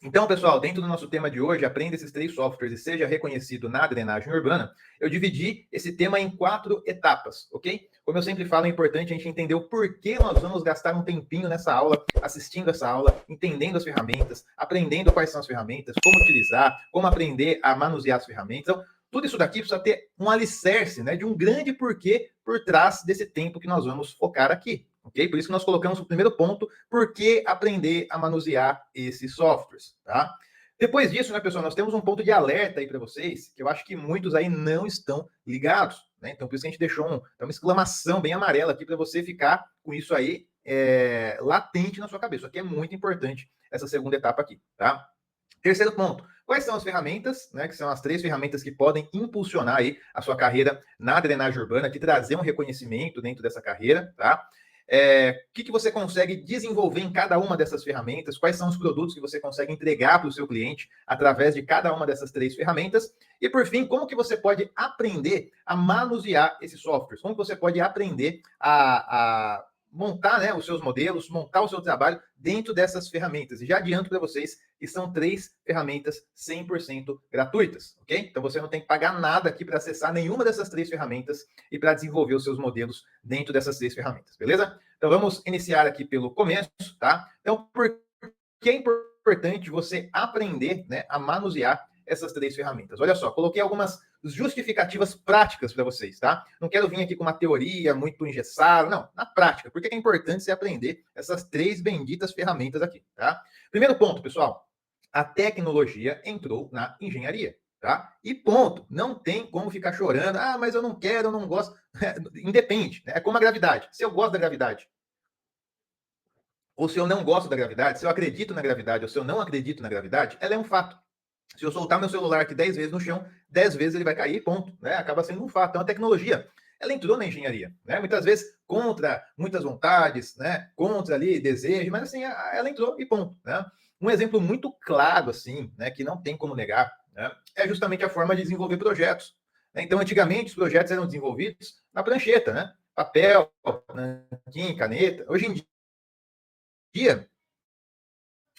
Então, pessoal, dentro do nosso tema de hoje, aprenda esses 3 softwares e seja reconhecido na drenagem urbana, eu dividi esse tema em 4 etapas, ok? Como eu sempre falo, é importante a gente entender o porquê nós vamos gastar um tempinho nessa aula, assistindo essa aula, entendendo as ferramentas, aprendendo quais são as ferramentas, como utilizar, como aprender a manusear as ferramentas. Então, tudo isso daqui precisa ter um alicerce, né, de um grande porquê por trás desse tempo que nós vamos focar aqui, ok? Por isso que nós colocamos o primeiro ponto, por que aprender a manusear esses softwares, tá? Depois disso, né, pessoal, nós temos um ponto de alerta aí para vocês, que eu acho que muitos aí não estão ligados, né? Então, por isso que a gente deixou uma exclamação bem amarela aqui para você ficar com isso aí latente na sua cabeça. Isso aqui é muito importante, essa segunda etapa aqui, tá? Terceiro ponto, quais são as ferramentas, né, que são as 3 ferramentas que podem impulsionar aí a sua carreira na drenagem urbana, que trazer um reconhecimento dentro dessa carreira, tá? O que você consegue desenvolver em cada uma dessas ferramentas, quais são os produtos que você consegue entregar para o seu cliente através de cada uma dessas 3 ferramentas, e por fim, como que você pode aprender a manusear esses softwares, como que você pode aprender a montar, né, os seus modelos, montar o seu trabalho dentro dessas ferramentas. E já adianto para vocês que são 3 ferramentas 100% gratuitas, ok? Então você não tem que pagar nada aqui para acessar nenhuma dessas 3 ferramentas e para desenvolver os seus modelos dentro dessas 3 ferramentas, beleza? Então vamos iniciar aqui pelo começo, tá? Então, por que é importante você aprender, né, a manusear essas 3 ferramentas? Olha só, coloquei algumas justificativas práticas para vocês, tá? Não quero vir aqui com uma teoria muito engessada, não, na prática. Por que é importante você aprender essas 3 benditas ferramentas aqui, tá? Primeiro ponto, pessoal, a tecnologia entrou na engenharia, tá? E ponto. Não tem como ficar chorando, mas eu não quero, eu não gosto. Independe, né? É como a gravidade. Se eu gosto da gravidade, ou se eu não gosto da gravidade, se eu acredito na gravidade ou se eu não acredito na gravidade, ela é um fato. Se eu soltar meu celular aqui 10 vezes no chão, 10 vezes ele vai cair, ponto. Né? Acaba sendo um fato. Então, a tecnologia, ela entrou na engenharia. Né? Muitas vezes contra muitas vontades, né? Contra ali desejos, mas assim, ela entrou e ponto. Né? Um exemplo muito claro, assim, né? Que não tem como negar, né? É justamente a forma de desenvolver projetos. Então, antigamente, os projetos eram desenvolvidos na prancheta, né? Papel, nanquim, caneta. Hoje em dia,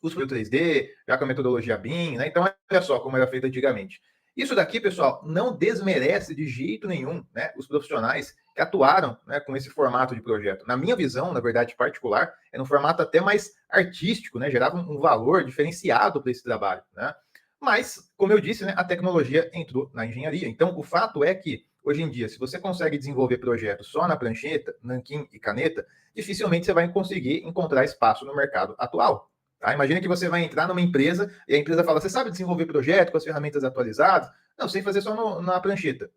os 3D, já com a metodologia BIM, né? Então, olha só como era feito antigamente. Isso daqui, pessoal, não desmerece de jeito nenhum, né, os profissionais que atuaram, né, com esse formato de projeto. Na minha visão, na verdade particular, é um formato até mais artístico, né, gerava um valor diferenciado para esse trabalho, né? Mas, como eu disse, né, a tecnologia entrou na engenharia. Então, o fato é que, hoje em dia, se você consegue desenvolver projetos só na prancheta, nanquim e caneta, dificilmente você vai conseguir encontrar espaço no mercado atual. Tá? Imagina que você vai entrar numa empresa e a empresa fala: você sabe desenvolver projeto com as ferramentas atualizadas? Não, sem fazer só na prancheta.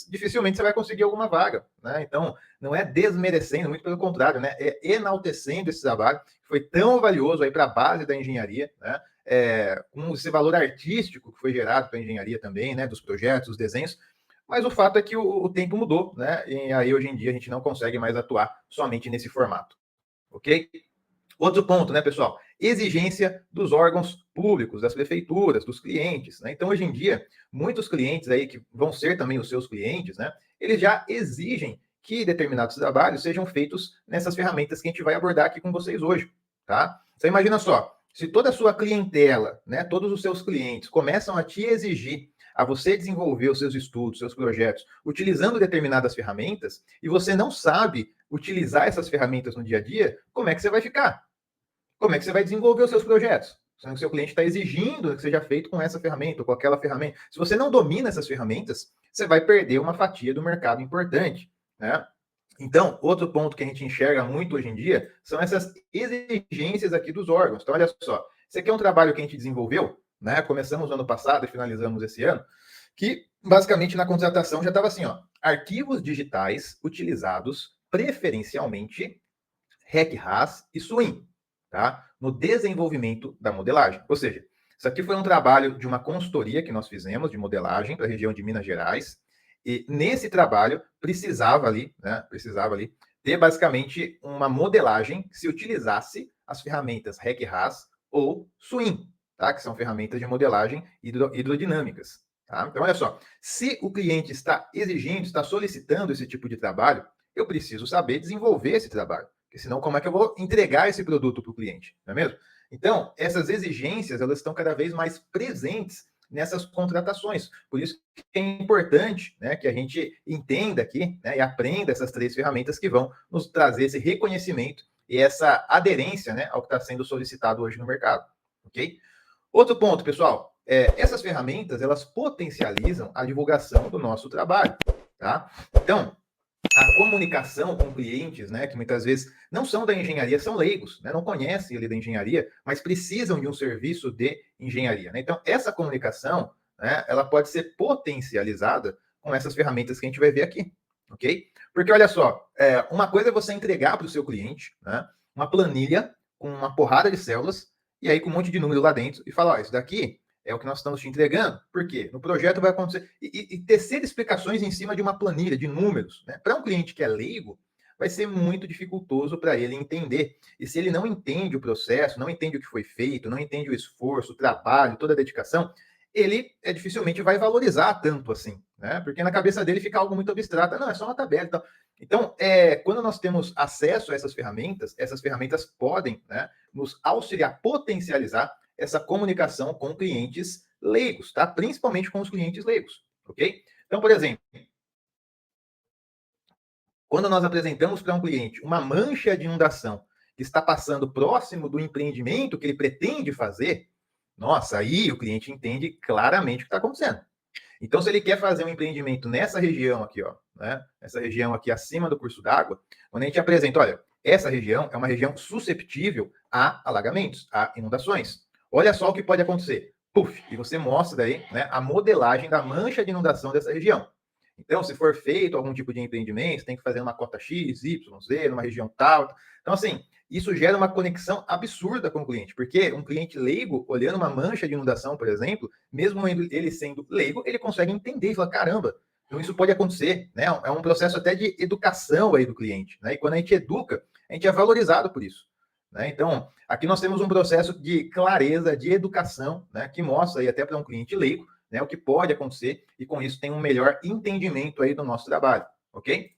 Dificilmente você vai conseguir alguma vaga. Né? Então, não é desmerecendo, muito pelo contrário, né? É enaltecendo esse trabalho que foi tão valioso para a base da engenharia, né? Com esse valor artístico que foi gerado para a engenharia também, né? Dos projetos, dos desenhos. Mas o fato é que o tempo mudou, né? E aí hoje em dia a gente não consegue mais atuar somente nesse formato. Ok? Outro ponto, né, pessoal? Exigência dos órgãos públicos, das prefeituras, dos clientes. Né? Então, hoje em dia, muitos clientes aí que vão ser também os seus clientes, né? Eles já exigem que determinados trabalhos sejam feitos nessas ferramentas que a gente vai abordar aqui com vocês hoje, tá? Então, imagina só, se toda a sua clientela, né, todos os seus clientes começam a te exigir a você desenvolver os seus estudos, seus projetos, utilizando determinadas ferramentas, e você não sabe utilizar essas ferramentas no dia a dia, como é que você vai ficar? Como é que você vai desenvolver os seus projetos? Sendo que o seu cliente está exigindo que seja feito com essa ferramenta ou com aquela ferramenta. Se você não domina essas ferramentas, você vai perder uma fatia do mercado importante. Né? Então, outro ponto que a gente enxerga muito hoje em dia são essas exigências aqui dos órgãos. Então, olha só, esse aqui é um trabalho que a gente desenvolveu, né? Começamos no ano passado e finalizamos esse ano, que basicamente na contratação já estava assim, ó, arquivos digitais utilizados preferencialmente REC-RAS e SWIM, tá? No desenvolvimento da modelagem. Ou seja, isso aqui foi um trabalho de uma consultoria que nós fizemos de modelagem para a região de Minas Gerais. E nesse trabalho precisava ali, né, ter basicamente uma modelagem que se utilizasse as ferramentas REC-RAS ou SWIM, tá? Que são ferramentas de modelagem hidrodinâmicas. Tá? Então, olha só, se o cliente está exigindo, está solicitando esse tipo de trabalho, eu preciso saber desenvolver esse trabalho. Porque senão, como é que eu vou entregar esse produto para o cliente? Não é mesmo? Então, essas exigências, elas estão cada vez mais presentes nessas contratações. Por isso que é importante, né, que a gente entenda aqui, né, e aprenda essas 3 ferramentas que vão nos trazer esse reconhecimento e essa aderência, né, ao que está sendo solicitado hoje no mercado, ok? Outro ponto, pessoal, essas ferramentas, elas potencializam a divulgação do nosso trabalho, tá? Então, a comunicação com clientes, né, que muitas vezes não são da engenharia, são leigos, né, não conhecem ali da engenharia, mas precisam de um serviço de engenharia, né? Então, essa comunicação, né, ela pode ser potencializada com essas ferramentas que a gente vai ver aqui, ok? Porque, olha só, uma coisa é você entregar para o seu cliente, né, uma planilha com uma porrada de células, e aí com um monte de número lá dentro, e falar, ó, isso daqui é o que nós estamos te entregando. Por quê? No projeto vai acontecer. E tecer explicações em cima de uma planilha, de números. Né? Para um cliente que é leigo, vai ser muito dificultoso para ele entender. E se ele não entende o processo, não entende o que foi feito, não entende o esforço, o trabalho, toda a dedicação, ele dificilmente vai valorizar tanto assim. Né? Porque na cabeça dele fica algo muito abstrato. Não, é só uma tabela e tal. Então, quando nós temos acesso a essas ferramentas podem, né, nos auxiliar, potencializar essa comunicação com clientes leigos, tá? Principalmente com os clientes leigos, ok? Então, por exemplo, quando nós apresentamos para um cliente uma mancha de inundação que está passando próximo do empreendimento que ele pretende fazer, nossa, aí o cliente entende claramente o que está acontecendo. Então, se ele quer fazer um empreendimento nessa região aqui, ó, né? Essa região aqui acima do curso d'água, quando a gente apresenta, olha, essa região é uma região susceptível a alagamentos, a inundações. Olha só o que pode acontecer. Puf, e você mostra aí, né, a modelagem da mancha de inundação dessa região. Então, se for feito algum tipo de empreendimento, tem que fazer uma cota X, Y, Z, numa região tal. Então, assim, isso gera uma conexão absurda com o cliente, porque um cliente leigo, olhando uma mancha de inundação, por exemplo, mesmo ele sendo leigo, ele consegue entender e falar, caramba, então isso pode acontecer, né? É um processo até de educação aí do cliente, né? E quando a gente educa, a gente é valorizado por isso. Né? Então, aqui nós temos um processo de clareza, de educação, né? Que mostra aí até para um cliente leigo, né, o que pode acontecer, e com isso tem um melhor entendimento aí do nosso trabalho, ok?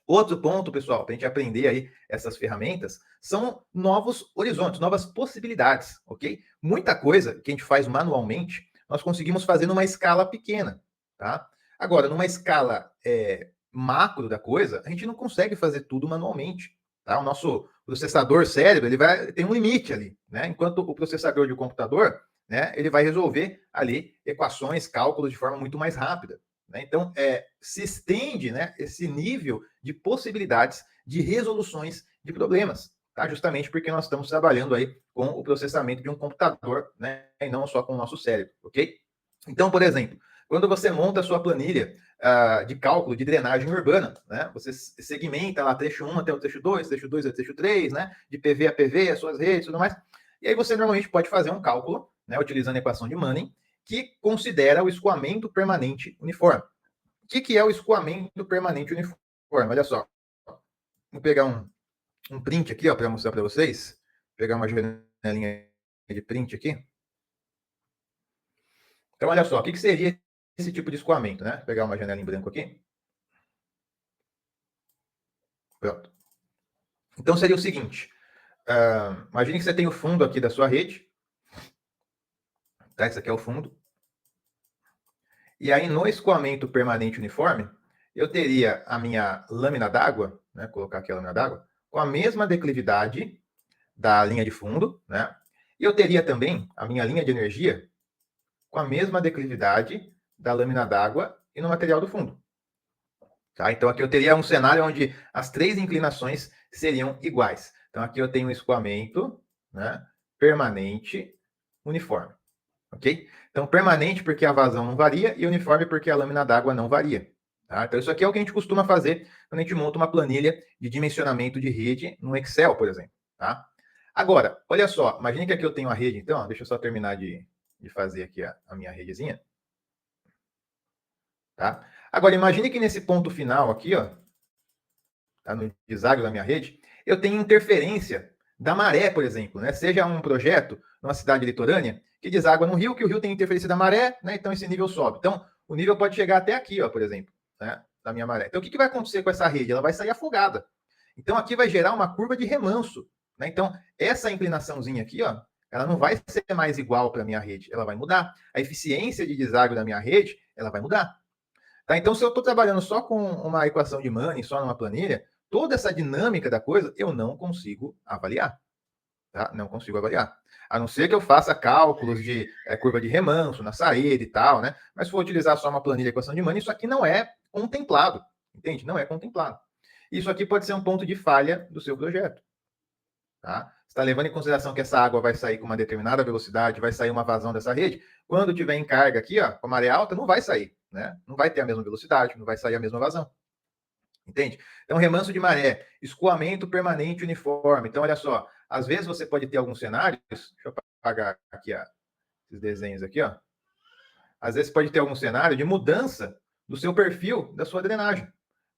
Outro ponto, pessoal, para a gente aprender aí essas ferramentas, são novos horizontes, novas possibilidades, ok? Muita coisa que a gente faz manualmente, nós conseguimos fazer numa escala pequena, tá? Agora, numa escala macro da coisa, a gente não consegue fazer tudo manualmente, tá? O nosso processador cérebro, ele tem um limite ali, né? Enquanto o processador de um computador, né, ele vai resolver ali equações, cálculos de forma muito mais rápida. Né? Então, se estende, né, esse nível de possibilidades de resoluções de problemas, tá? Justamente porque nós estamos trabalhando aí com o processamento de um computador, né, e não só com o nosso cérebro, ok? Então, por exemplo, quando você monta a sua planilha de cálculo de drenagem urbana, né, você segmenta lá trecho 1 até o trecho 2, trecho 2 até o trecho 3, né, de PV a PV, as suas redes e tudo mais, e aí você normalmente pode fazer um cálculo, né, utilizando a equação de Manning, que considera o escoamento permanente uniforme. O que é o escoamento permanente uniforme? Olha só. Vou pegar um print aqui para mostrar para vocês. Vou pegar uma janelinha de print aqui. Então, olha só. O que seria esse tipo de escoamento? Né? Vou pegar uma janela em branco aqui. Pronto. Então, seria o seguinte. Imagine que você tem o fundo aqui da sua rede. Tá? Esse aqui é o fundo. E aí, no escoamento permanente uniforme, eu teria a minha lâmina d'água, né? Colocar aqui a lâmina d'água, com a mesma declividade da linha de fundo, né? E eu teria também a minha linha de energia com a mesma declividade da lâmina d'água e no material do fundo. Tá? Então, aqui eu teria um cenário onde as 3 inclinações seriam iguais. Então, aqui eu tenho um escoamento, né, permanente uniforme. Ok? Então, permanente porque a vazão não varia e uniforme porque a lâmina d'água não varia. Tá? Então, isso aqui é o que a gente costuma fazer quando a gente monta uma planilha de dimensionamento de rede no Excel, por exemplo. Tá? Agora, olha só, imagine que aqui eu tenho a rede, então, deixa eu só terminar de fazer aqui a minha redezinha. Tá? Agora, imagine que nesse ponto final aqui, ó, tá, no deságio da minha rede, eu tenho interferência da maré, por exemplo, né? Seja um projeto numa cidade litorânea que deságua no rio, que o rio tem interferência da maré, né? Então esse nível sobe. Então, o nível pode chegar até aqui, ó, por exemplo, né? Da minha maré. Então, o que vai acontecer com essa rede? Ela vai sair afogada. Então, aqui vai gerar uma curva de remanso, Né? Então, essa inclinaçãozinha aqui, ó, ela não vai ser mais igual para a minha rede, ela vai mudar. A eficiência de deságio da minha rede, ela vai mudar. Tá? Então, se eu estou trabalhando só com uma equação de Manning, só numa planilha, toda essa dinâmica da coisa eu não consigo avaliar. Tá? Não consigo avaliar. A não ser que eu faça cálculos de curva de remanso na saída e tal, né? Mas se for utilizar só uma planilha de equação de Manning, isso aqui não é contemplado. Entende? Não é contemplado. Isso aqui pode ser um ponto de falha do seu projeto. Tá? Você está levando em consideração que essa água vai sair com uma determinada velocidade, vai sair uma vazão dessa rede. Quando tiver em carga aqui, ó, com a maré alta, não vai sair. Né? Não vai ter a mesma velocidade, não vai sair a mesma vazão. Entende? Então, remanso de maré, escoamento permanente uniforme. Então, olha só, às vezes você pode ter alguns cenários, deixa eu apagar aqui ó, esses desenhos aqui, ó. Às vezes pode ter algum cenário de mudança do seu perfil da sua drenagem.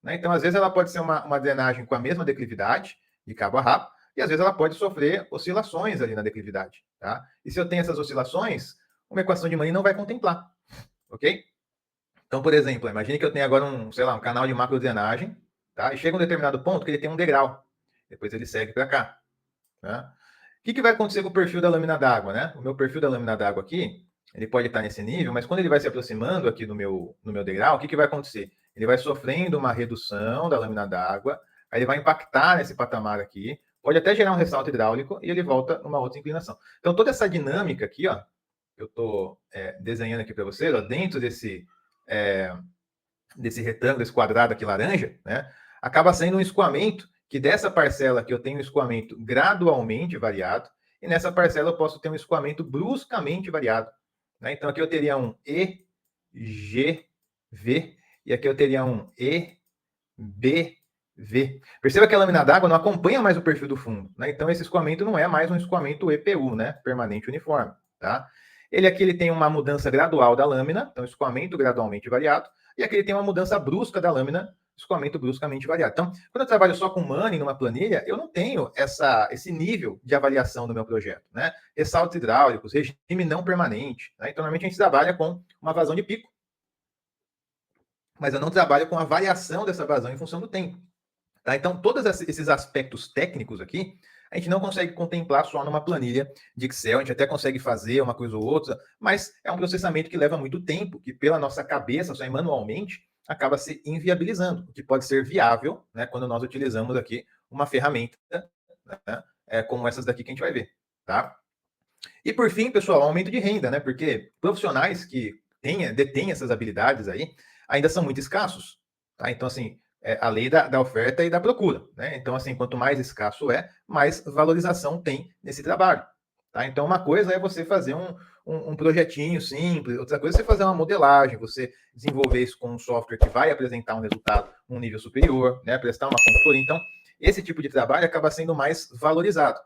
Né? Então, às vezes ela pode ser uma drenagem com a mesma declividade, de cabo a rabo, e às vezes ela pode sofrer oscilações ali na declividade. Tá? E se eu tenho essas oscilações, uma equação de Manning não vai contemplar. Ok? Então, por exemplo, imagine que eu tenho agora um canal de macrodrenagem, tá? E chega um determinado ponto que ele tem um degrau. Depois ele segue para cá. Tá? O que vai acontecer com o perfil da lâmina d'água, né? O meu perfil da lâmina d'água aqui, ele pode estar nesse nível, mas quando ele vai se aproximando aqui no meu degrau, o que vai acontecer? Ele vai sofrendo uma redução da lâmina d'água, aí ele vai impactar nesse patamar aqui, pode até gerar um ressalto hidráulico e ele volta numa outra inclinação. Então, toda essa dinâmica aqui, ó, eu estou desenhando aqui para vocês, ó, dentro desse retângulo, desse quadrado aqui laranja, né, acaba sendo um escoamento, que dessa parcela aqui eu tenho um escoamento gradualmente variado, e nessa parcela eu posso ter um escoamento bruscamente variado. Né? Então aqui eu teria um EGV, e aqui eu teria um EBV. Perceba que a lâmina d'água não acompanha mais o perfil do fundo. Né? Então esse escoamento não é mais um escoamento EPU, né? Permanente uniforme. Tá? Ele tem uma mudança gradual da lâmina, então escoamento gradualmente variado, e aqui ele tem uma mudança brusca da lâmina, escoamento bruscamente variado. Então, quando eu trabalho só com Manning numa planilha, eu não tenho esse nível de avaliação do meu projeto. Né? Ressaltos hidráulicos, regime não permanente. Né? Então, normalmente a gente trabalha com uma vazão de pico, mas eu não trabalho com a variação dessa vazão em função do tempo. Tá? Então, todos esses aspectos técnicos aqui, a gente não consegue contemplar só numa planilha de Excel, a gente até consegue fazer uma coisa ou outra, mas é um processamento que leva muito tempo, que pela nossa cabeça, só manualmente, acaba se inviabilizando, o que pode ser viável, né, quando nós utilizamos aqui uma ferramenta, né, como essas daqui que a gente vai ver. Tá? E por fim, pessoal, aumento de renda, né, porque profissionais que detêm essas habilidades aí ainda são muito escassos. Tá? Então, assim, a lei da oferta e da procura. Né? Então, assim, quanto mais escasso mais valorização tem nesse trabalho. Tá? Então, uma coisa é você fazer um projetinho simples, outra coisa é você fazer uma modelagem, você desenvolver isso com um software que vai apresentar um resultado um nível superior, né? Prestar uma consultoria. Então, esse tipo de trabalho acaba sendo mais valorizado.